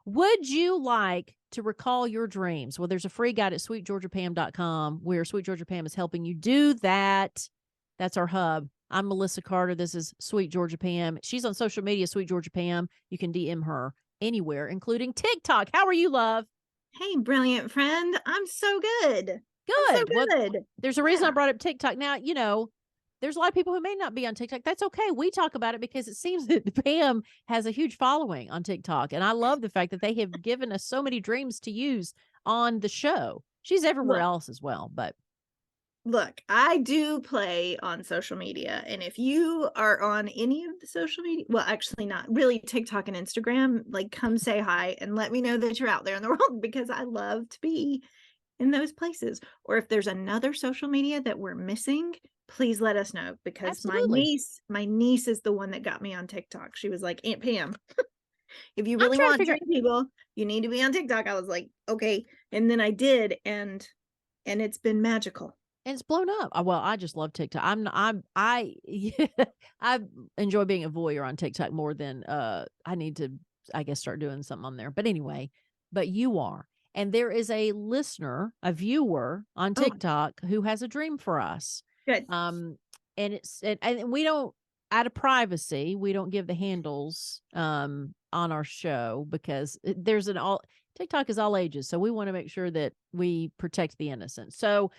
Would you like to recall your dreams? Well, there's a free guide at sweetgeorgiapam.com where Sweet Georgia Pam is helping you do that. That's our hub. I'm Melissa Carter. This is Sweet Georgia Pam. She's on social media, Sweet Georgia Pam. You can DM her anywhere, including TikTok. How are you, love? Hey, brilliant friend. I'm so good. I'm so Good. Well, good. there's a reason I Yeah. brought up TikTok. Now, there's a lot of people who may not be on TikTok. That's okay. We talk about it because it seems that Pam has a huge following on TikTok. And I love the fact that they have given us so many dreams to use on the show. She's everywhere Look, else as well, but I do play on social media. And if you are on any of the social media, well, actually not really TikTok and Instagram, like come say hi and let me know that you're out there in the world because I love to be in those places. Or if there's another social media that we're missing, please let us know because absolutely. my niece is the one that got me on TikTok. She was like, Aunt Pam, if you I'm really trying to want figure dream people, you need to be on TikTok. I was like, okay. And then I did, and it's been magical. and it's blown up. Well, I just love TikTok. Yeah, I enjoy being a voyeur on TikTok more than I need to, I guess, start doing something on there. But anyway, but you are. And there is a listener, a viewer on Oh, TikTok who has a dream for us. good. Um, and we don't, out of privacy, we don't give the handles on our show because there's an all TikTok is all ages. So we want to make sure that we protect the innocent. So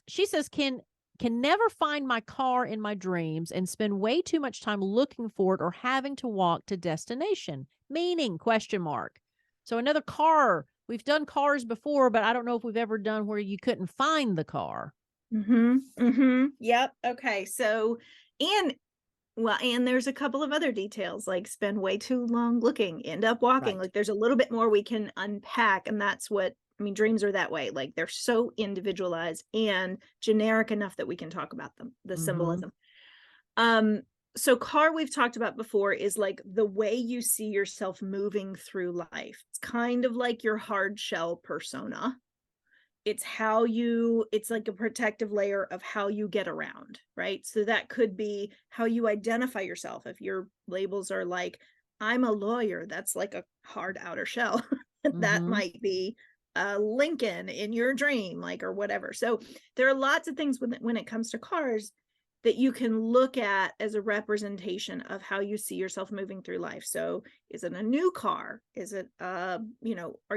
she says, can never find my car in my dreams and spend way too much time looking for it or having to walk to destination. Meaning question mark. So another car. We've done cars before, but I don't know if we've ever done where you couldn't find the car. Yep. Okay. So, and well, and there's a couple of other details like spend way too long looking, end up walking. Right. Like there's a little bit more we can unpack. And that's what I mean, dreams are that way. Like they're so individualized and generic enough that we can talk about them, the Mm-hmm. symbolism. Um, so car we've talked about before is like the way you see yourself moving through life. It's kind of like your hard shell persona. It's like a protective layer of how you get around, right? So that could be how you identify yourself. If your labels are like I'm a lawyer, that's like a hard outer shell. That Mm-hmm. might be Lincoln in your dream, like, or whatever. So there are lots of things when it comes to cars that you can look at as a representation of how you see yourself moving through life. So is it a new car? Is it are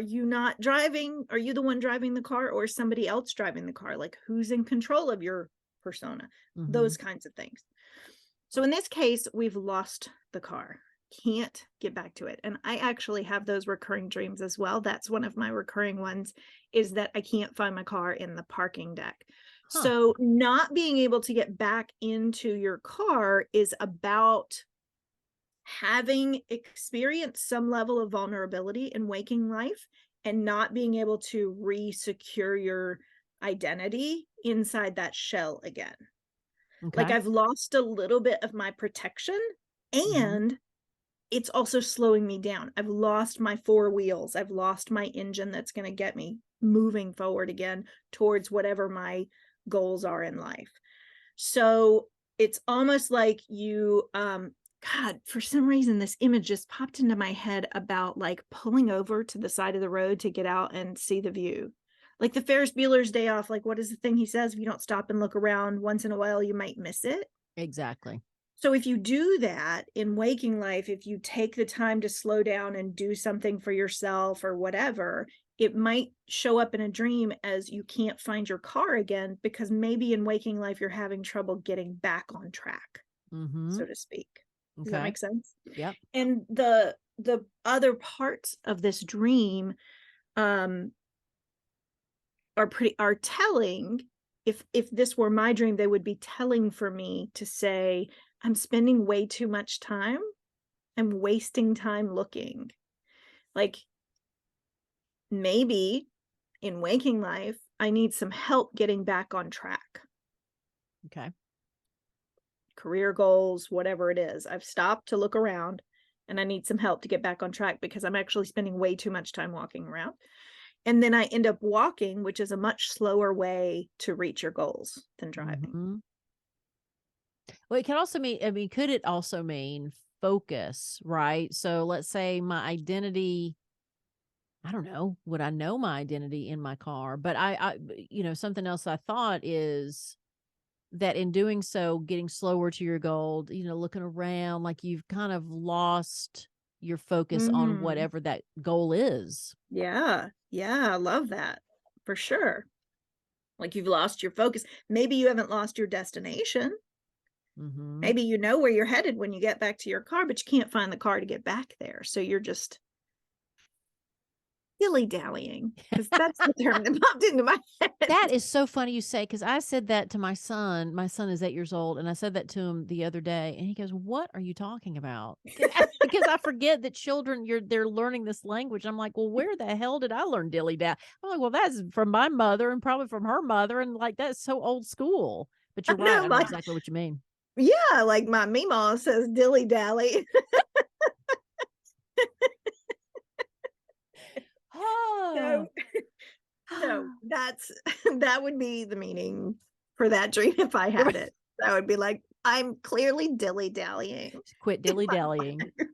you not driving? Are you the one driving the car or somebody else driving the car? Like who's in control of your persona? Mm-hmm. Those kinds of things. So in this case, we've lost the car. Can't get back to it. And I actually have those recurring dreams as well. That's one of my recurring ones is that I can't find my car in the parking deck. Huh. So not being able to get back into your car is about having experienced some level of vulnerability in waking life and not being able to re-secure your identity inside that shell again. Like Okay. I've lost a little bit of my protection Mm-hmm. and it's also slowing me down. I've lost my four wheels. I've lost my engine that's going to get me moving forward again towards whatever my goals are in life. So it's almost like you, God, for some reason, this image just popped into my head about like pulling over to the side of the road to get out and see the view. Like the Ferris Bueller's Day Off, like what is the thing he says? If you don't stop and look around once in a while, you might miss it. Exactly. So if you do that in waking life, if you take the time to slow down and do something for yourself or whatever, it might show up in a dream as you can't find your car again because maybe in waking life you're having trouble getting back on track, Mm-hmm. so to speak. Does that Okay. make sense? Yep. And the other parts of this dream um are telling. If this were my dream, they would be telling for me to say I'm spending way too much time. I'm wasting time looking. Like maybe in waking life, I need some help getting back on track. Okay. Career goals, whatever it is. I've stopped to look around and I need some help to get back on track because I'm actually spending way too much time walking around. And then I end up walking, which is a much slower way to reach your goals than driving. Mm-hmm. Well, it can also mean, I mean, could it also mean focus, right? So let's say my identity I don't know, would I know my identity in my car? But something else I thought is that in doing so, getting slower to your goal, looking around like you've kind of lost your focus on Mm, whatever that goal is. yeah. Yeah. I love that for sure. Like you've lost your focus. Maybe you haven't lost your destination. Hmm. Maybe you know where you're headed when you get back to your car, but you can't find the car to get back there. So you're just dilly-dallying, because that's the term that popped into my head. That is so funny you say, because I said that to my son. My son is 8 years old, and I said that to him the other day, and he goes, "What are you talking about?" Because I forget that children, they're learning this language. I'm like, "Well, where the hell did I learn dilly dally?" I'm like, "Well, that's from my mother, and probably from her mother, and like that's so old school." But I you're right. know I know my exactly what you mean. yeah, like my Meemaw says dilly-dally. Oh. So so that's that would be the meaning for that dream if I had it. That would be like, I'm clearly dilly-dallying Quit in dilly my dallying. life,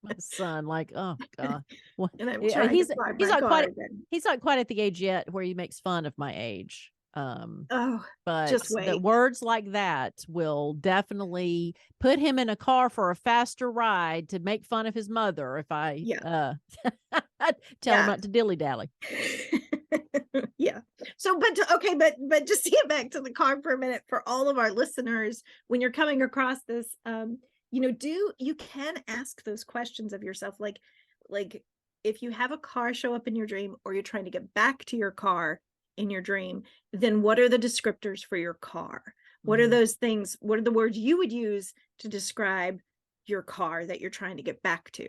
My son, like, oh god, well, and I'm yeah, trying to find he's my not car quite again. he's not quite at the age yet where he makes fun of my age. Oh, But just the wait. words like that will definitely put him in a car for a faster ride to make fun of his mother if I Yeah. tell him Yeah. not to dilly dally. Yeah. So, but just to get back to the car for a minute, for all of our listeners, when you're coming across this, you can ask those questions of yourself, like if you have a car show up in your dream, or you're trying to get back to your car in your dream, then what are the descriptors for your car? What are Mhm. those things? What are the words you would use to describe your car that you're trying to get back to?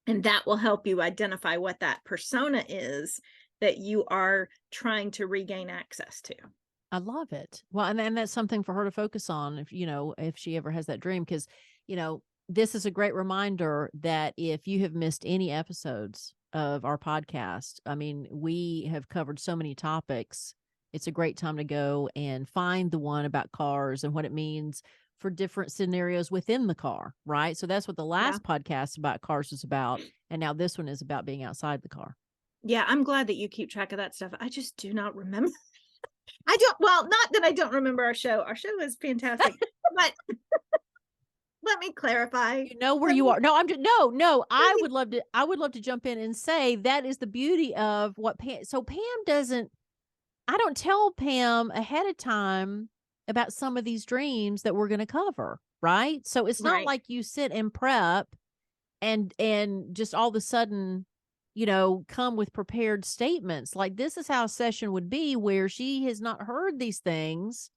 And that will help you identify what that persona is that you are trying to regain access to. I love it. Well, and that's something for her to focus on if, if she ever has that dream. Because, this is a great reminder that if you have missed any episodes of our podcast, I mean, we have covered so many topics. It's a great time to go and find the one about cars and what it means for different scenarios within the car, right? So that's what the Yeah. last podcast about cars is about. And now this one is about being outside the car. Yeah, I'm glad that you keep track of that stuff. I just do not remember. I don't, well, not that I don't remember our show. Our show is fantastic. But let me clarify. You know where Let you me are. No, I'm just no. let I me would love to. I would love to jump in and say that is the beauty of what Pam. So Pam doesn't. I don't tell Pam ahead of time about some of these dreams that we're going to cover. Right. So it's not right. like you sit and prep and just all of a sudden, come with prepared statements. Like this is how a session would be where she has not heard these things,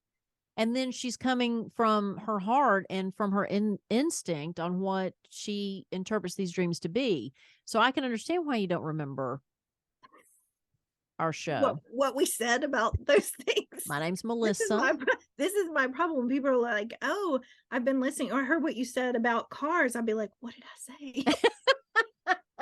and then she's coming from her heart and from her instinct on what she interprets these dreams to be. So I can understand why you don't remember our show. What we said about those things. My name's This is Melissa. this is my problem. People are like, "Oh, I've been listening, or I heard what you said about cars." I'd be like, "What did I say?"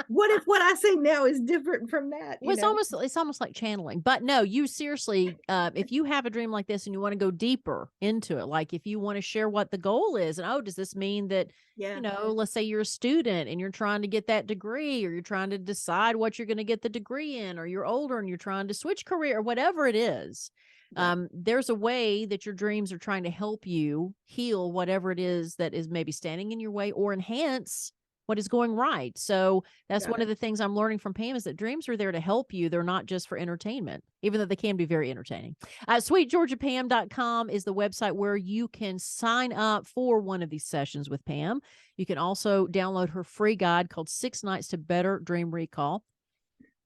What if what I say now is different from that, Well, it's almost like channeling. But no, you seriously, if you have a dream like this and you want to go deeper into it, like if you want to share what the goal is, and does this mean that, Yeah. let's say you're a student and you're trying to get that degree, or you're trying to decide what you're going to get the degree in, or you're older and you're trying to switch career, or whatever it is. Yeah. There's a way that your dreams are trying to help you heal whatever it is that is maybe standing in your way or enhance what is going right. So that's Got one of it. the things I'm learning from Pam is that dreams are there to help you. They're not just for entertainment, even though they can be very entertaining. Sweetgeorgiapam.com is the website where you can sign up for one of these sessions with Pam. You can also download her free guide called 6 Nights to Better Dream Recall.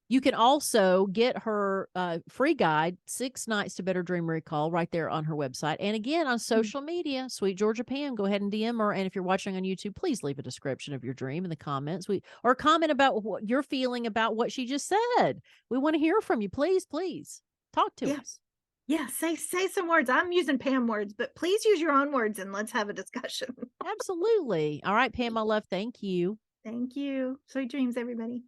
You can also get her free guide, 6 Nights to Better Dream Recall, right there on her website. And again, on social media, Sweet Georgia Pam, go ahead and DM her. And if you're watching on YouTube, please leave a description of your dream in the comments. Or comment about what you're feeling about what she just said. We want to hear from you. Please, please talk to Yeah. us. Yeah. Say some words. I'm using Pam words, but please use your own words and let's have a discussion. Absolutely. All right, Pam, my love. Thank you. Thank you. Sweet dreams, everybody.